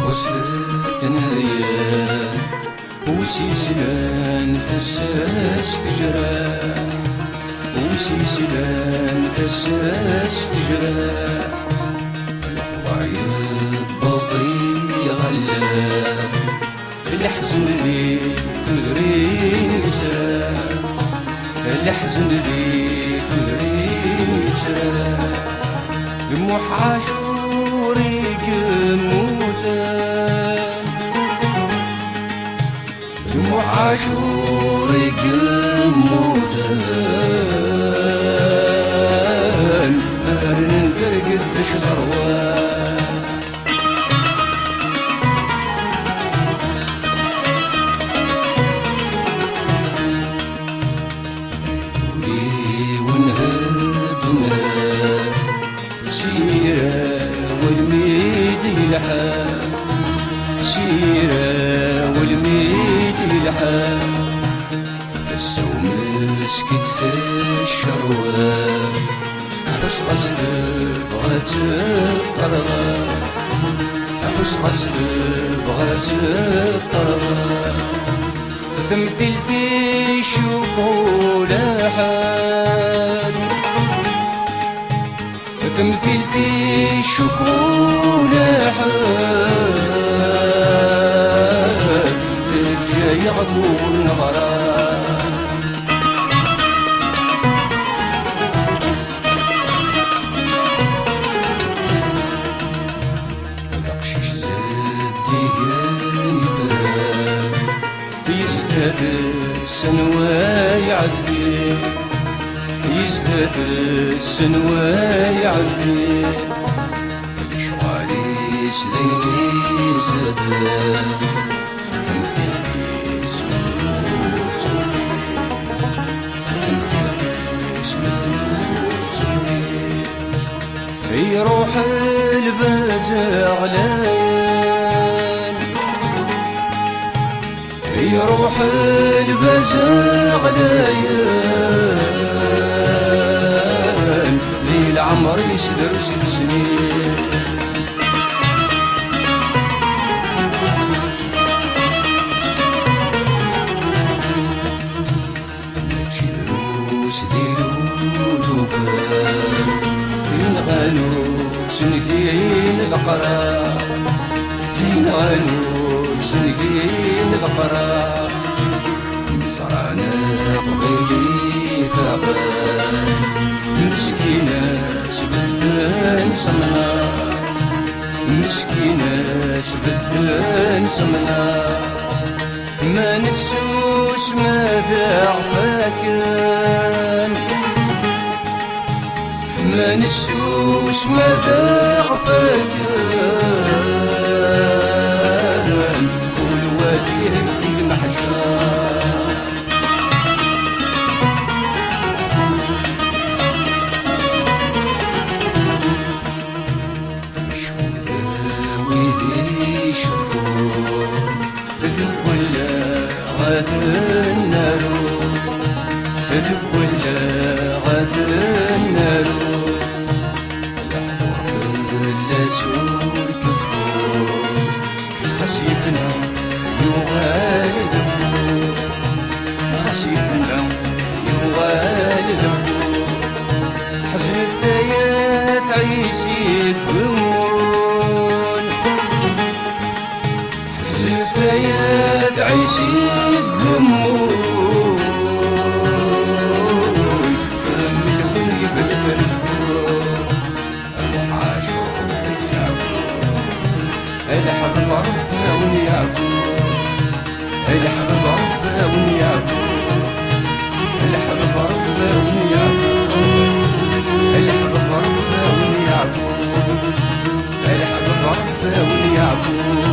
وصلت نايا وسيسلان ثساس تجرى وسيسلان ثساس تجرى الخضع يبطي غلا الحزن لي تدريني يسرى الحزن لي تدريني يسرى دموع عاشوري قموثان دموع عاشوري قموثان مارن ترقد بش الأرواح سيرة والميد يلحق سيرة والميد يلحق فسو مسكت الشروة حس غسل بغات الطرغة حس غسل بغات الطرغة تمثلتي شوكولا حد تمثيلتي شكولا حد جاي عقول نغران القشيش زادي يفرق يزداد السنوى يعدي يزداد السنوى يعدي شوالي سليلي زادا تمثيلي اسم الموت تمثيلي اسم الموت يروح البازع غليان يروح البازع غليان العمر يسدر سنين نمشي دروس ديلو دوفان ينغالو سنقين القرار ينغالو سنقين القرار زرعنا قبيلي ثقان مسكينة سبدان سمنا مسكينة سبدان سمنا ما نسوس ماذا عفاكن ما نسوس ماذا عفاكن كل وادي يهدي المحجار ذب ولا غاث النار ذب ولا غاث النار الحضور في اللاسور كفور خسيفنا يغالي ذبور خسيفنا يغالي ذبور حزن الدايات عيسي الدمون الفيات عيشي الذمون فمي الدنيا بالفرقون عاشور يعفون الحبيب ربنا ونيعفون الحبيب ربنا ونيعفون الحبيب ربنا ونيعفون الحبيب ربنا ونيعفون الحبيب ربنا ونيعفون